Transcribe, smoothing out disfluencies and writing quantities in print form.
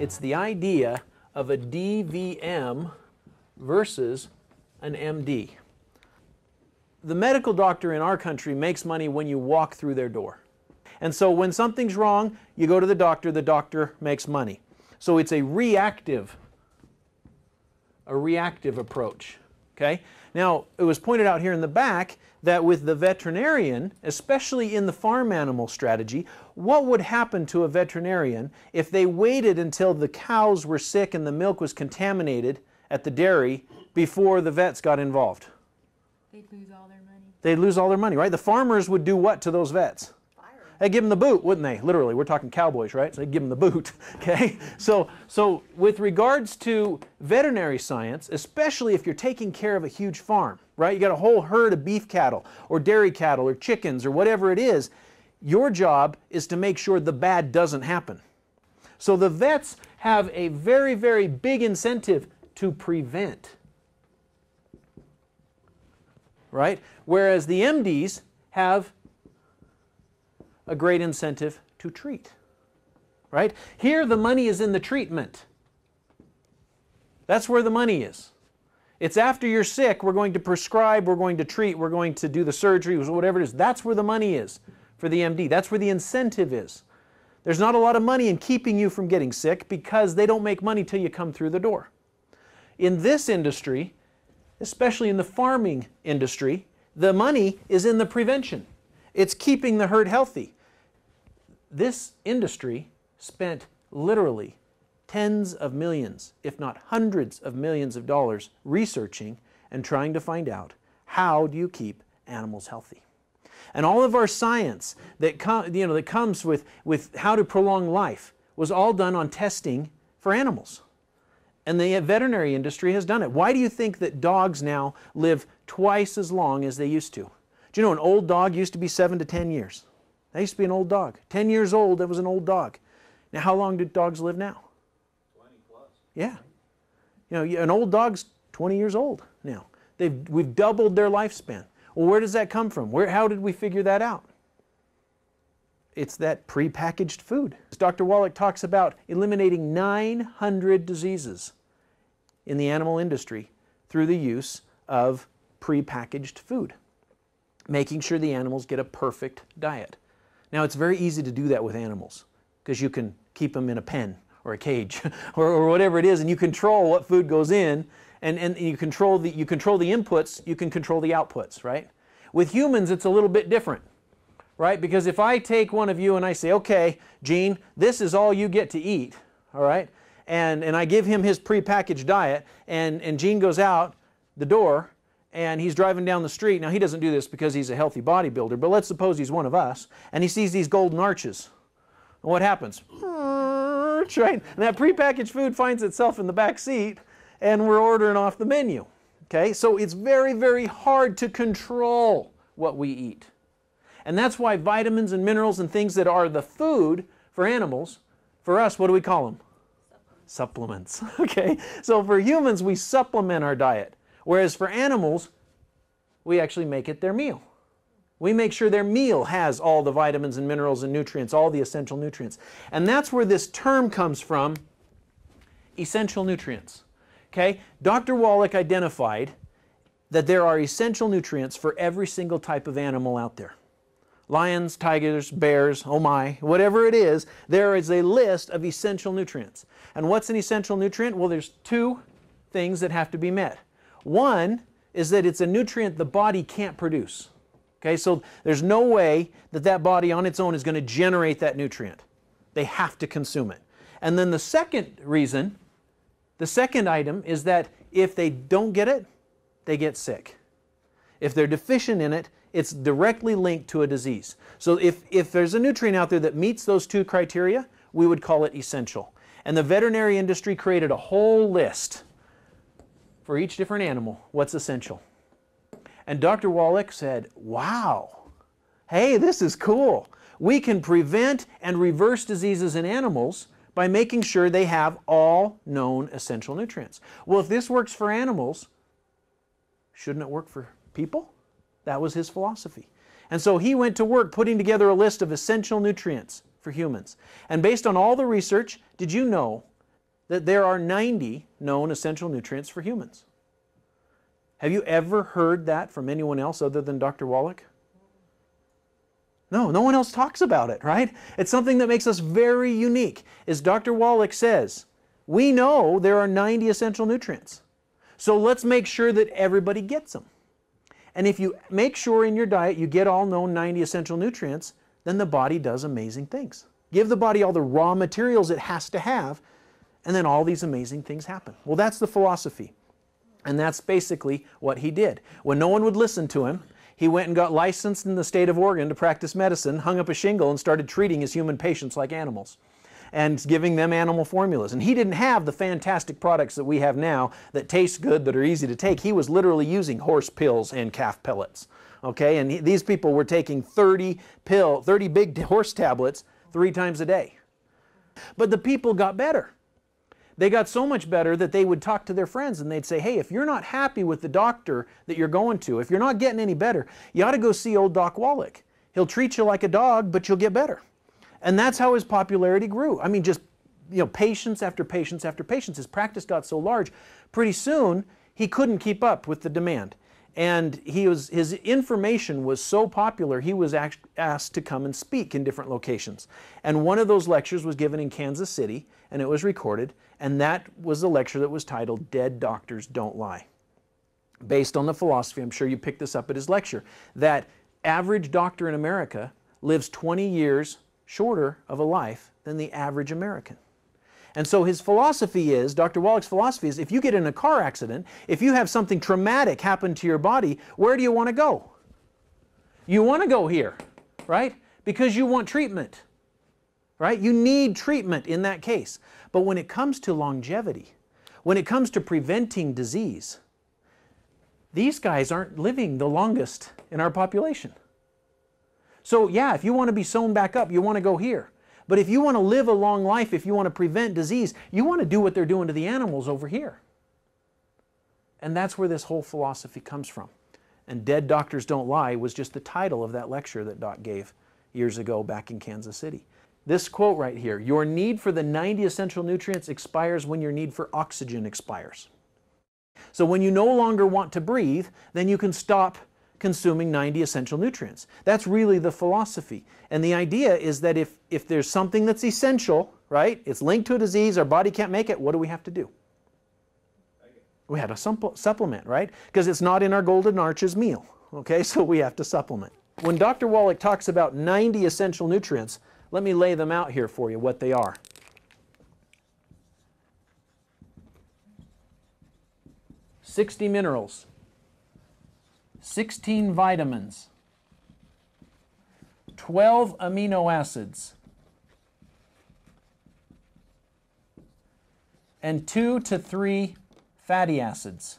It's the idea of a DVM versus an MD. The medical doctor in our country makes money when you walk through their door. And so when something's wrong, you go to the doctor makes money. So it's a reactive approach. Okay? Now, it was pointed out here in the back that with the veterinarian, especially in the farm animal strategy, what would happen to a veterinarian if they waited until the cows were sick and the milk was contaminated at the dairy before the vets got involved? They'd lose all their money. They'd lose all their money, right? The farmers would do what to those vets? They'd give them the boot, wouldn't they? Literally, we're talking cowboys, right? So they'd give them the boot, okay? So with regards to veterinary science, especially if you're taking care of a huge farm, right? You got a whole herd of beef cattle or dairy cattle or chickens or whatever it is, your job is to make sure the bad doesn't happen. So the vets have a very, very big incentive to prevent, right? Whereas the MDs have a great incentive to treat, right? Here the money is in the treatment. That's where the money is. It's after you're sick, we're going to prescribe, we're going to treat, we're going to do the surgery, whatever it is. That's where the money is for the MD. That's where the incentive is. There's not a lot of money in keeping you from getting sick because they don't make money till you come through the door. In this industry, especially in the farming industry, the money is in the prevention. It's keeping the herd healthy. This industry spent literally tens of millions, if not hundreds of millions of dollars researching and trying to find out how do you keep animals healthy. And all of our science that comes with how to prolong life was all done on testing for animals. And the veterinary industry has done it. Why do you think that dogs now live twice as long as they used to? Do you know an old dog used to be 7 to 10 years? That used to be an old dog. 10 years old, that was an old dog. Now, how long do dogs live now? 20 plus. Yeah. You know, an old dog's 20 years old now. We've doubled their lifespan. Well, where does that come from? How did we figure that out? It's that prepackaged food. Dr. Wallach talks about eliminating 900 diseases in the animal industry through the use of prepackaged food, making sure the animals get a perfect diet. Now, it's very easy to do that with animals because you can keep them in a pen or a cage or whatever it is, and you control what food goes in, and you control the inputs, you can control the outputs, right? With humans, it's a little bit different, right? Because if I take one of you and I say, okay, Gene, this is all you get to eat, all right? And I give him his prepackaged diet, and Gene goes out the door, and he's driving down the street. Now, he doesn't do this because he's a healthy bodybuilder, but let's suppose he's one of us, and he sees these golden arches. And what happens? Right? And that prepackaged food finds itself in the back seat, and we're ordering off the menu. Okay? So it's very, very hard to control what we eat. And that's why vitamins and minerals and things that are the food for animals, for us, what do we call them? Supplements. Okay? So for humans, we supplement our diet. Whereas for animals, we actually make it their meal. We make sure their meal has all the vitamins and minerals and nutrients, all the essential nutrients. And that's where this term comes from, essential nutrients. Okay? Dr. Wallach identified that there are essential nutrients for every single type of animal out there. Lions, tigers, bears, oh my, whatever it is, there is a list of essential nutrients. And what's an essential nutrient? Well, there's two things that have to be met. One is that it's a nutrient the body can't produce. Okay, so there's no way that that body on its own is going to generate that nutrient. They have to consume it. And then the second reason, the second item is that if they don't get it, they get sick. If they're deficient in it, it's directly linked to a disease. So if there's a nutrient out there that meets those two criteria, we would call it essential. And the veterinary industry created a whole list for each different animal, what's essential. And Dr. Wallach said, wow, hey, this is cool. We can prevent and reverse diseases in animals by making sure they have all known essential nutrients. Well, if this works for animals, shouldn't it work for people? That was his philosophy. And so he went to work putting together a list of essential nutrients for humans. And based on all the research, did you know that there are 90 known essential nutrients for humans. Have you ever heard that from anyone else other than Dr. Wallach? No, no one else talks about it, right? It's something that makes us very unique. As Dr. Wallach says, we know there are 90 essential nutrients. So let's make sure that everybody gets them. And if you make sure in your diet you get all known 90 essential nutrients, then the body does amazing things. Give the body all the raw materials it has to have, and then all these amazing things happen. Well, that's the philosophy. And that's basically what he did. When no one would listen to him, he went and got licensed in the state of Oregon to practice medicine, hung up a shingle, and started treating his human patients like animals and giving them animal formulas. And he didn't have the fantastic products that we have now that taste good, that are easy to take. He was literally using horse pills and calf pellets. Okay, and these people were taking 30 big horse tablets 3 times a day. But the people got better. They got so much better that they would talk to their friends and they'd say, hey, if you're not happy with the doctor that you're going to, if you're not getting any better, you ought to go see old Doc Wallach. He'll treat you like a dog, but you'll get better. And that's how his popularity grew. I mean, just, patients after patients after patients. His practice got so large, pretty soon he couldn't keep up with the demand. And his information was so popular, he was asked to come and speak in different locations. And one of those lectures was given in Kansas City, and it was recorded, and that was the lecture that was titled, Dead Doctors Don't Lie. Based on the philosophy, I'm sure you picked this up at his lecture, that average doctor in America lives 20 years shorter of a life than the average American. And so his philosophy is, Dr. Wallach's philosophy is, if you get in a car accident, if you have something traumatic happen to your body, where do you want to go? You want to go here, right? Because you want treatment, right? You need treatment in that case. But when it comes to longevity, when it comes to preventing disease, these guys aren't living the longest in our population. So yeah, if you want to be sewn back up, you want to go here. But if you want to live a long life, if you want to prevent disease, you want to do what they're doing to the animals over here. And that's where this whole philosophy comes from. And Dead Doctors Don't Lie was just the title of that lecture that Doc gave years ago back in Kansas City. This quote right here, your need for the 90 essential nutrients expires when your need for oxygen expires. So when you no longer want to breathe, then you can stop consuming 90 essential nutrients. That's really the philosophy. And the idea is that if there's something that's essential, right, it's linked to a disease, our body can't make it, what do we have to do? We have to supplement, right? Because it's not in our Golden Arches meal, okay? So we have to supplement. When Dr. Wallach talks about 90 essential nutrients, let me lay them out here for you, what they are. "60 minerals, 16 vitamins, 12 amino acids, and 2 to 3 fatty acids."